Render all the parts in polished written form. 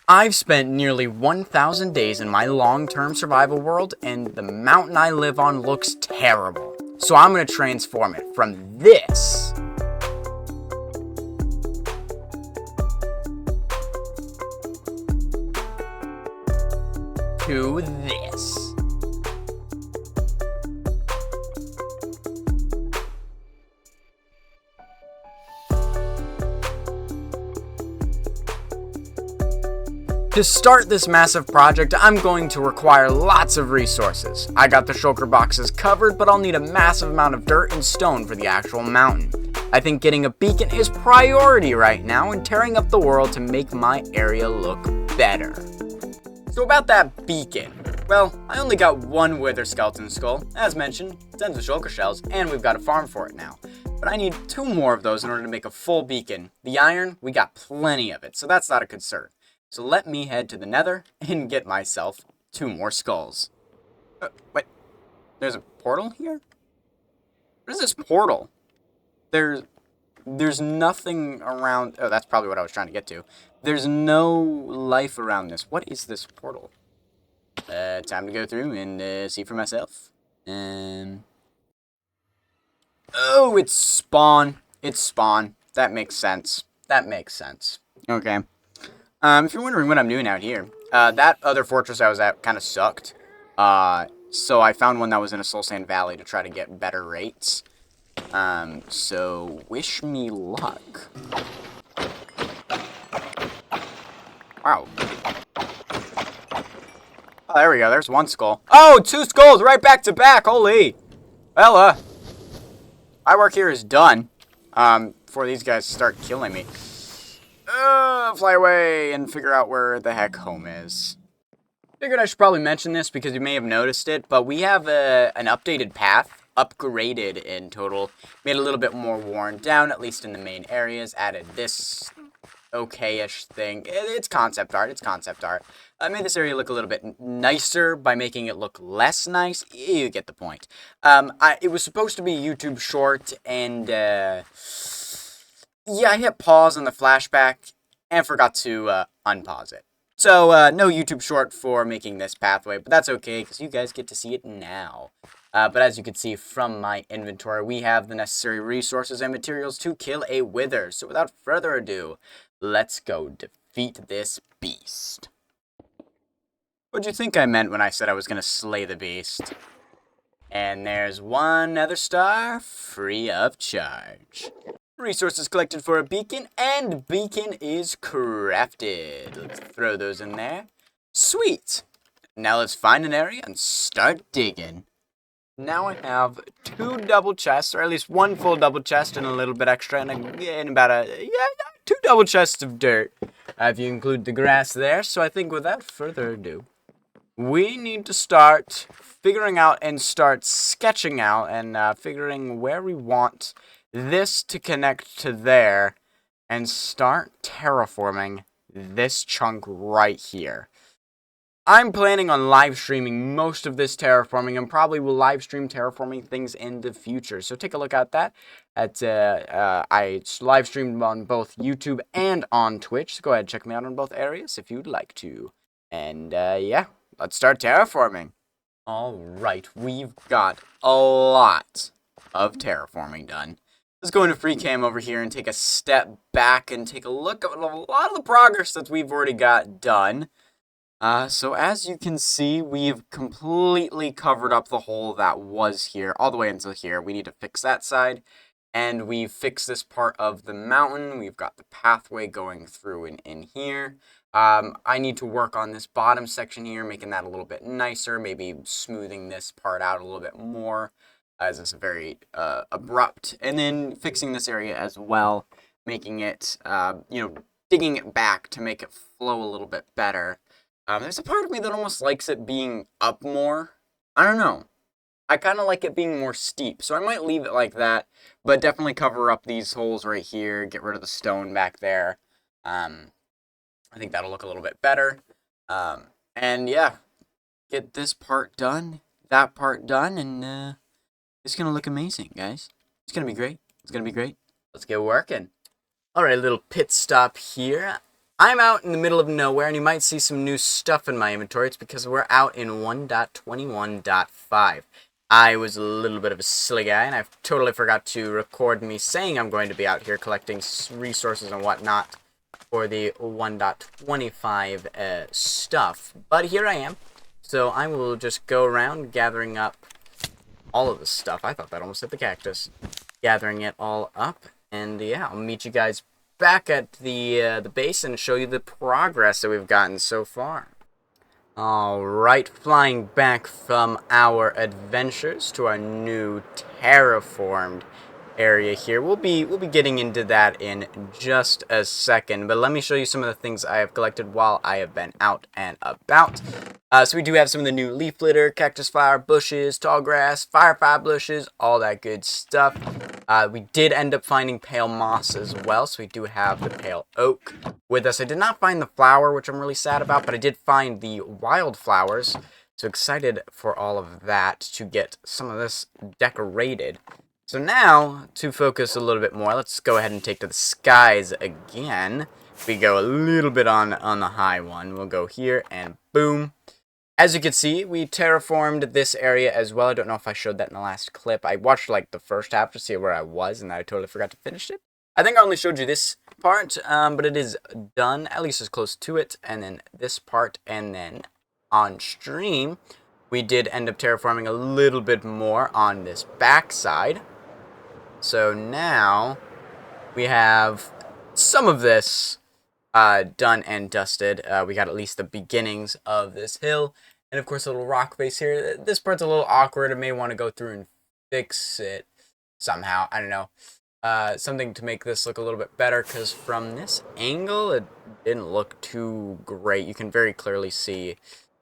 I've spent nearly 1,000 days in my long-term survival world, and the mountain I live on looks terrible. So I'm going to transform it from this to this. To start this massive project, I'm going to require lots of resources. I got the shulker boxes covered, but I'll need a massive amount of dirt and stone for the actual mountain. I think getting a beacon is priority right now and tearing up the world to make my area look better. So about that beacon. Well, I only got one wither skeleton skull, as mentioned, tons of shulker shells, and we've got a farm for it now. But I need 2 more of those in order to make a full beacon. The iron, we got plenty of it, so that's not a concern. So let me head to the nether and get myself 2 more skulls. Wait, there's a portal here? What is this portal? There's nothing around. Oh, that's probably what I was trying to get to. There's no life around this. What is this portal? Time to go through and see for myself. Oh, it's spawn. It's spawn. That makes sense. That makes sense. Okay. If you're wondering what I'm doing out here, that other fortress I was at kind of sucked. So I found one that was in a soul sand valley to try to get better rates. So wish me luck. Wow. Oh, there we go. There's 1 skull. Oh, 2 skulls right back to back. Holy. Well, my work here is done. Before these guys start killing me. Fly away and figure out where the heck home is. Figured I should probably mention this because you may have noticed it, but we have an updated path, upgraded in total, made a little bit more worn down, at least in the main areas, added this okay-ish thing. It's concept art, I made this area look a little bit nicer by making it look less nice. You get the point. It was supposed to be a YouTube short, and yeah, I hit pause on the flashback and forgot to unpause it. So, no YouTube short for making this pathway, but that's okay, because you guys get to see it now. But as you can see from my inventory, we have the necessary resources and materials to kill a wither. So without further ado, let's go defeat this beast. What'd you think I meant when I said I was going to slay the beast? And there's 1 nether star free of charge. Resources collected for a beacon, and beacon is crafted. Let's throw those in there. Sweet. Now let's find an area and start digging. Now I have 2 double chests, or at least 1 full double chest and a little bit extra, and about 2 double chests of dirt, if you include the grass there. So I think without further ado, we need to start figuring out and start sketching out and figuring where we want this to connect to there and start terraforming this chunk right here. I'm planning on live streaming most of this terraforming and probably will live stream terraforming things in the future. So take a look at that. I live streamed on both YouTube and on Twitch. So go ahead and check me out on both areas if you'd like to. And yeah, let's start terraforming. Alright, we've got a lot of terraforming done. Let's go into free cam over here and take a step back and take a look at a lot of the progress that we've already got done. So as you can see, we've completely covered up the hole that was here, all the way until here. We need to fix that side, and we've fixed this part of the mountain. We've got the pathway going through and in here. I need to work on this bottom section here, making that a little bit nicer, maybe smoothing this part out a little bit more, as it's very abrupt, and then fixing this area as well, making it, digging it back to make it flow a little bit better. There's a part of me that almost likes it being up more. I don't know. I kind of like it being more steep, so I might leave it like that, but definitely cover up these holes right here, get rid of the stone back there. I think that'll look a little bit better. And yeah, get this part done, that part done, and it's going to look amazing, guys. It's going to be great. It's going to be great. Let's get working. Alright, little pit stop here. I'm out in the middle of nowhere, and you might see some new stuff in my inventory. It's because we're out in 1.21.5. I was a little bit of a silly guy, and I totally forgot to record me saying I'm going to be out here collecting resources and whatnot for the 1.25 stuff. But here I am, so I will just go around gathering up all of this stuff. I thought that almost hit the cactus. Gathering it all up, and yeah, I'll meet you guys back at the base and show you the progress that we've gotten so far. Alright, flying back from our adventures to our new terraformed area here. We'll be getting into that in just a second, but let me show you some of the things I have collected while I have been out and about. So we do have some of the new leaf litter, cactus flower bushes, tall grass, firefly bushes, all that good stuff. We did end up finding pale moss as well, so we do have the pale oak with us. I did not find the flower, which I'm really sad about, but I did find the wildflowers. So excited for all of that to get some of this decorated. So now, to focus a little bit more, let's go ahead and take to the skies again. We go a little bit on the high one. We'll go here and boom. As you can see, we terraformed this area as well. I don't know if I showed that in the last clip. I watched like the first half to see where I was, and I totally forgot to finish it. I think I only showed you this part, but it is done, at least as close to it. And then this part, and then on stream, we did end up terraforming a little bit more on this back side. So now we have some of this done and dusted. We got at least the beginnings of this hill. And of course a little rock face here. This part's a little awkward. I may want to go through and fix it somehow. I don't know. Something to make this look a little bit better, because from this angle it didn't look too great. You can very clearly see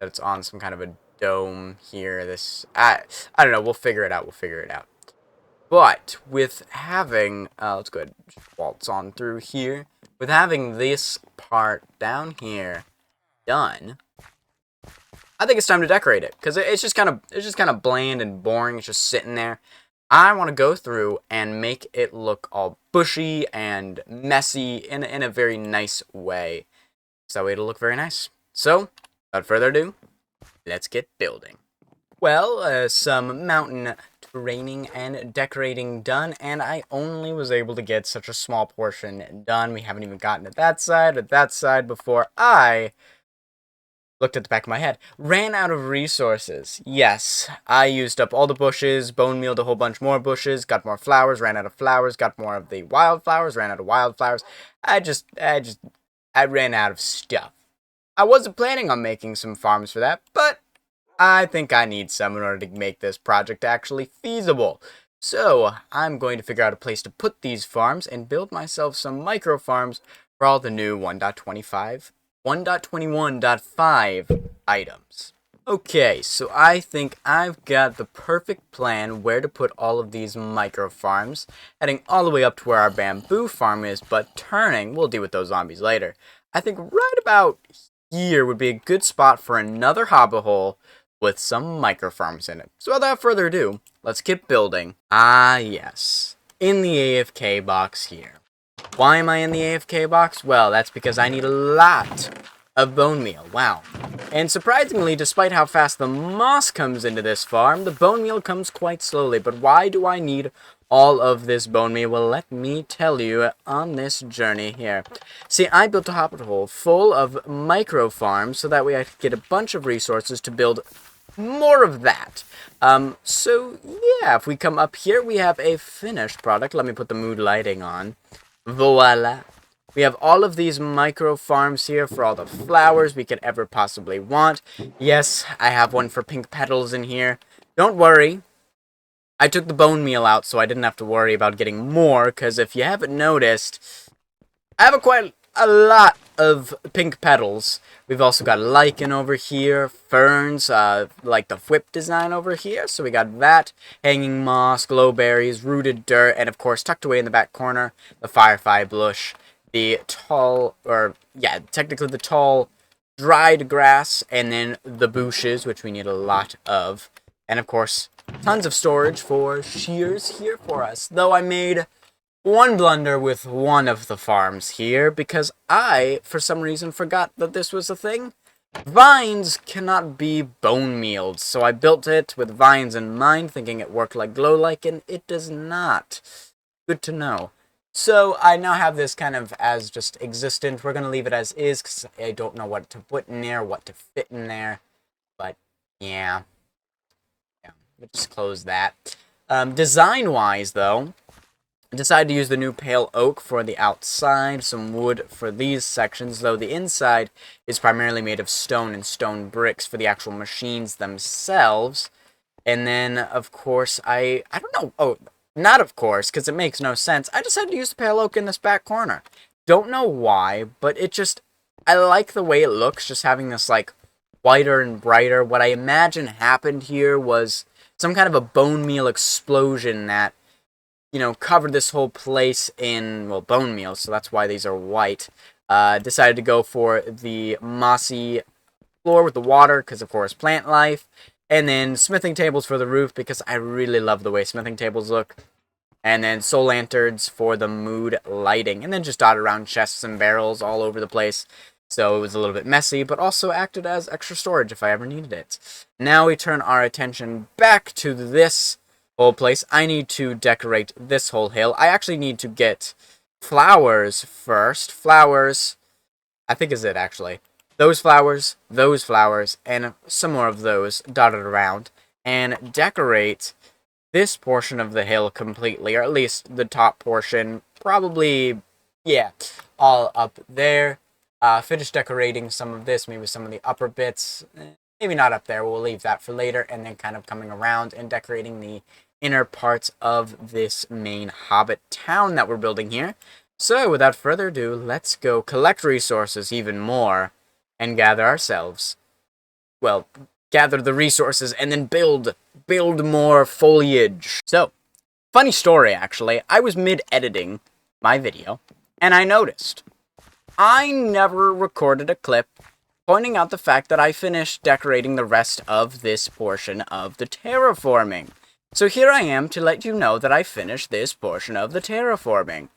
that it's on some kind of a dome here. I don't know. We'll figure it out. But with having, let's go ahead and just waltz on through here. With having this part down here done, I think it's time to decorate it, because it's just kind of bland and boring. It's just sitting there. I want to go through and make it look all bushy and messy in a very nice way. So that way it'll look very nice. So, without further ado, let's get building. Well, some mountain terraining and decorating done, and I only was able to get such a small portion done. We haven't even gotten to that side before I looked at the back of my head. Ran out of resources. Yes, I used up all the bushes, bone mealed a whole bunch more bushes, got more flowers, ran out of flowers, got more of the wildflowers, ran out of wildflowers. I ran out of stuff. I wasn't planning on making some farms for that, but I think I need some in order to make this project actually feasible. So, I'm going to figure out a place to put these farms and build myself some micro farms for all the new 1.21.5 items. Okay, so I think I've got the perfect plan where to put all of these micro farms, heading all the way up to where our bamboo farm is, but turning, we'll deal with those zombies later. I think right about here would be a good spot for another hobble hole with some micro farms in it. So without further ado, let's get building. Ah yes, in the AFK box here. Why am I in the AFK box? Well, that's because I need a lot of bone meal. Wow. And surprisingly, despite how fast the moss comes into this farm, the bone meal comes quite slowly. But why do I need all of this bone meal? Well, let me tell you on this journey here. See, I built a hobbit hole full of micro farms so that way I could get a bunch of resources to build more of that. So yeah, if we come up here, we have a finished product. Let me put the mood lighting on. Voila. We have all of these micro farms here for all the flowers we could ever possibly want. Yes, I have one for pink petals in here. Don't worry. I took the bone meal out so I didn't have to worry about getting more, because if you haven't noticed, I have quite a lot of pink petals. We've also got lichen over here, ferns, like the whip design over here. So we got that, hanging moss, glowberries, rooted dirt, and of course tucked away in the back corner, the firefly bush, the tall, technically the tall dried grass, and then the bushes, which we need a lot of. And of course, tons of storage for shears here for us. Though I made one blunder with one of the farms here, because I, for some reason, forgot that this was a thing. Vines cannot be bone mealed, so I built it with vines in mind, thinking it worked like glow lichen. It does not. Good to know. So I now have this kind of as just existent. We're going to leave it as is, because I don't know what to put in there, what to fit in there. But, yeah. We'll just close that. Design-wise, though, I decided to use the new pale oak for the outside, some wood for these sections, though the inside is primarily made of stone and stone bricks for the actual machines themselves. And then, of course, I don't know, oh, not of course, because it makes no sense, I decided to use the pale oak in this back corner. Don't know why, but it just, I like the way it looks, just having this, like, whiter and brighter. What I imagine happened here was some kind of a bone meal explosion that, you know, covered this whole place in, well, bone meal, so that's why these are white. Decided to go for the mossy floor with the water, because of course plant life, and then smithing tables for the roof, because I really love the way smithing tables look, and then soul lanterns for the mood lighting, and then just dotted around chests and barrels all over the place. So it was a little bit messy, but also acted as extra storage if I ever needed it. Now we turn our attention back to this whole place. I need to decorate this whole hill. I actually need to get flowers first. Flowers, I think is it actually. Those flowers, and some more of those dotted around. And decorate this portion of the hill completely, or at least the top portion. Probably, yeah, all up there. Finish decorating some of this, maybe some of the upper bits. Maybe not up there, we'll leave that for later. And then kind of coming around and decorating the inner parts of this main hobbit town that we're building here. So, without further ado, let's go collect resources even more and gather ourselves. Well, gather the resources and then build more foliage. So, funny story actually, I was mid-editing my video and I noticed I never recorded a clip pointing out the fact that I finished decorating the rest of this portion of the terraforming. So here I am to let you know that I finished this portion of the terraforming.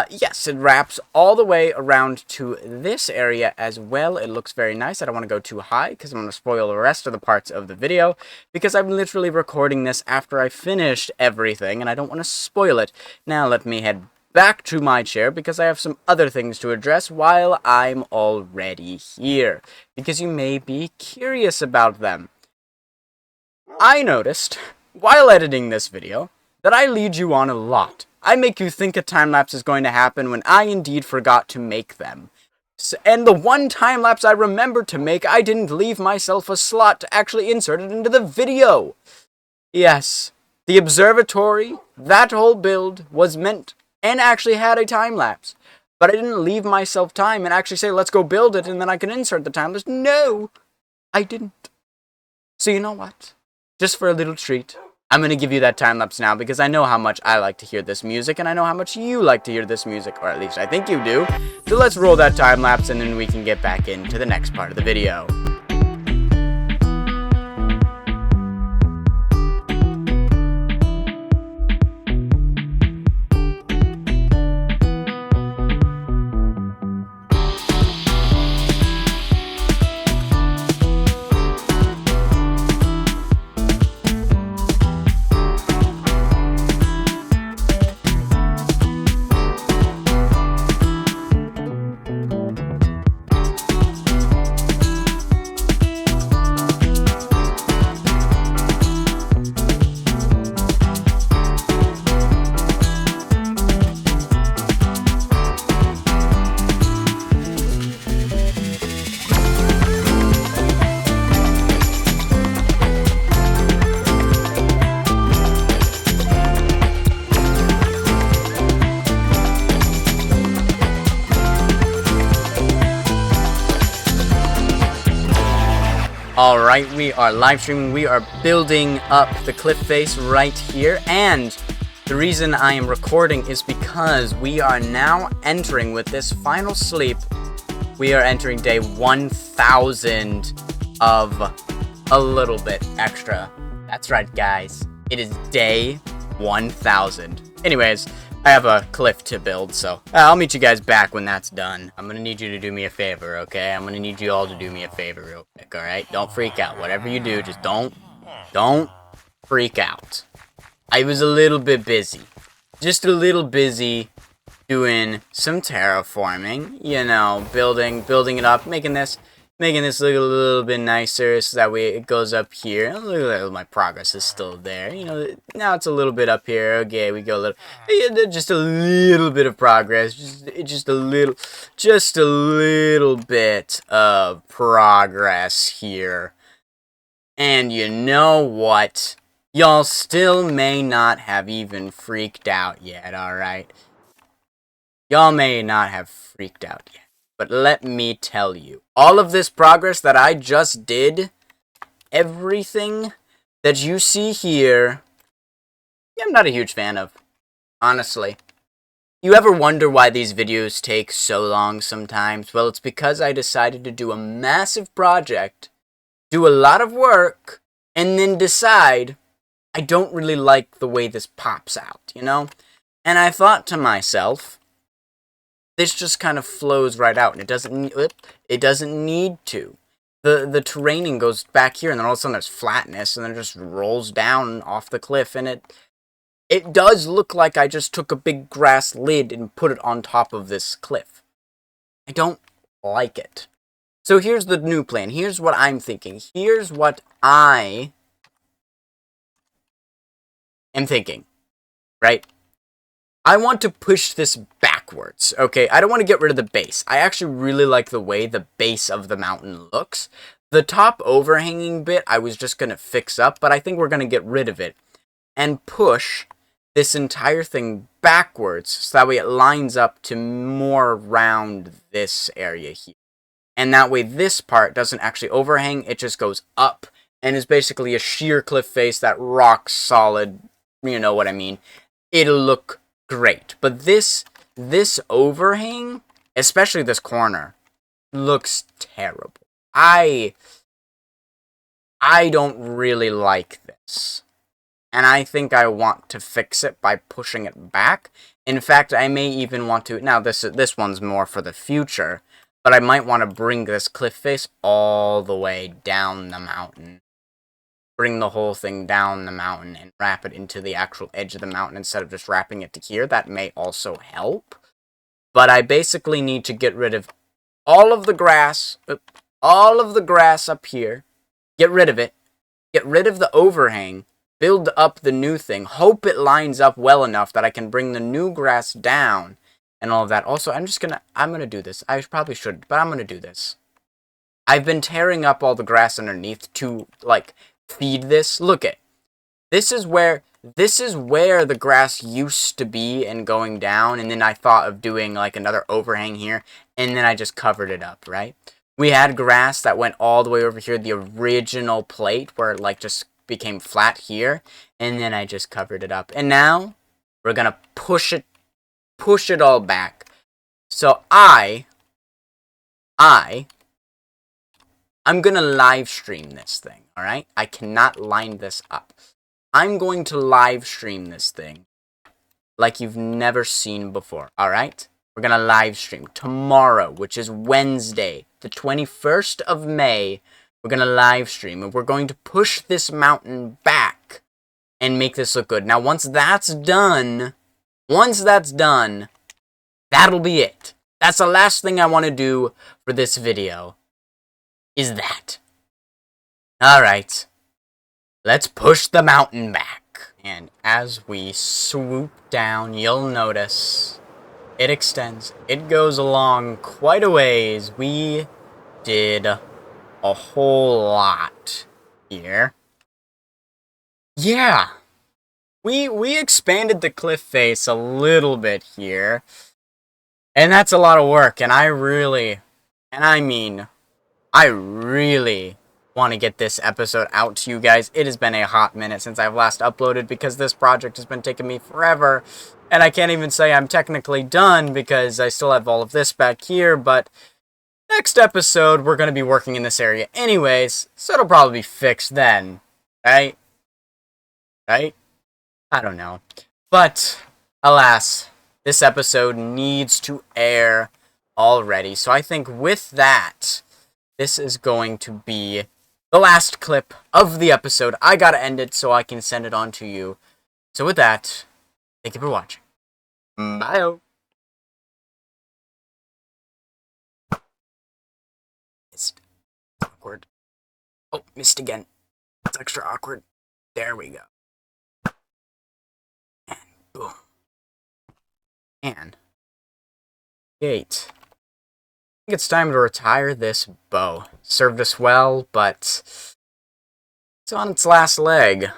Yes, it wraps all the way around to this area as well. It looks very nice. I don't want to go too high because I'm going to spoil the rest of the parts of the video, because I'm literally recording this after I finished everything and I don't want to spoil it. Now let me head back to my chair because I have some other things to address while I'm already here, because you may be curious about them. I noticed, while editing this video, that I lead you on a lot. I make you think a time-lapse is going to happen when I indeed forgot to make them. And the one time-lapse I remembered to make, I didn't leave myself a slot to actually insert it into the video. Yes, the observatory, that whole build, was meant and actually had a time-lapse. But I didn't leave myself time and actually say, let's go build it and then I can insert the time-lapse. No, I didn't. So you know what? Just for a little treat, I'm going to give you that time-lapse now because I know how much I like to hear this music and I know how much you like to hear this music, or at least I think you do. So let's roll that time-lapse and then we can get back into the next part of the video. Alright, we are live streaming, we are building up the cliff face right here, and the reason I am recording is because we are now entering, with this final sleep, we are entering day 1000 of a little bit extra. That's right, guys. It is day 1000. Anyways, I have a cliff to build, so I'll meet you guys back when that's done. I'm gonna need you to do me a favor, okay? I'm gonna need you all to do me a favor real quick, alright? Don't freak out. Whatever you do, just don't freak out. I was a little bit busy. Just a little busy doing some terraforming, you know, building it up, making this look a little bit nicer so that way it goes up here. Look at my progress is still there. You know, now it's a little bit up here. Okay, we go a little, just a little bit of progress. Just a little bit of progress here. And you know what? Y'all still may not have even freaked out yet, alright? Y'all may not have freaked out yet. But let me tell you, all of this progress that I just did, everything that you see here, I'm not a huge fan of, honestly. You ever wonder why these videos take so long sometimes? Well, it's because I decided to do a massive project, do a lot of work, and then decide I don't really like the way this pops out, you know? And I thought to myself, this just kind of flows right out, and it doesn't need to. The terraining goes back here, and then all of a sudden there's flatness, and then it just rolls down off the cliff, and it does look like I just took a big grass lid and put it on top of this cliff. I don't like it. So here's the new plan. Here's what I'm thinking. Here's what I am thinking, right? I want to push this backwards, okay? I don't want to get rid of the base. I actually really like the way the base of the mountain looks. The top overhanging bit I was just going to fix up, but I think we're going to get rid of it and push this entire thing backwards so that way it lines up to more around this area here. And that way this part doesn't actually overhang, it just goes up and is basically a sheer cliff face that rock solid, you know what I mean. It'll look great, but this overhang, especially this corner, looks terrible. I don't really like this, and I think I want to fix it by pushing it back. In fact, I may even want to, now this one's more for the future, but I might want to bring this cliff face all the way down the mountain. Bring the whole thing down the mountain and wrap it into the actual edge of the mountain instead of just wrapping it to here. That may also help. But I basically need to get rid of all of the grass up here. Get rid of it. Get rid of the overhang. Build up the new thing. Hope it lines up well enough that I can bring the new grass down and all of that. Also, I'm gonna do this. I probably should, but I'm gonna do this. I've been tearing up all the grass underneath to, like, feed this. Look at this is where the grass used to be and going down, and then I thought of doing like another overhang here, and then I just covered it up, right? We had grass that went all the way over here, the original plate where it like just became flat here, and then I just covered it up. And now we're gonna push it all back. So I'm gonna live stream this thing, alright? I cannot line this up. I'm going to live stream this thing like you've never seen before, alright? We're gonna live stream tomorrow, which is Wednesday, the 21st of May. We're gonna live stream, and we're going to push this mountain back and make this look good. Now, once that's done, that'll be it. That's the last thing I want to do for this video. Is that. Alright, let's push the mountain back. And as we swoop down, you'll notice it extends. It goes along quite a ways. We did a whole lot here. Yeah, we expanded the cliff face a little bit here. And that's a lot of work, and I really want to get this episode out to you guys. It has been a hot minute since I've last uploaded because this project has been taking me forever. And I can't even say I'm technically done because I still have all of this back here. But next episode, we're going to be working in this area anyways. So it'll probably be fixed then. Right? I don't know. But, alas, this episode needs to air already. So I think with that, this is going to be the last clip of the episode. I gotta end it so I can send it on to you. So with that, thank you for watching. Bye. Missed. Awkward. Oh, missed again. It's extra awkward. There we go. And boom. And gate. I think it's time to retire this bow. Served us well, but it's on its last leg.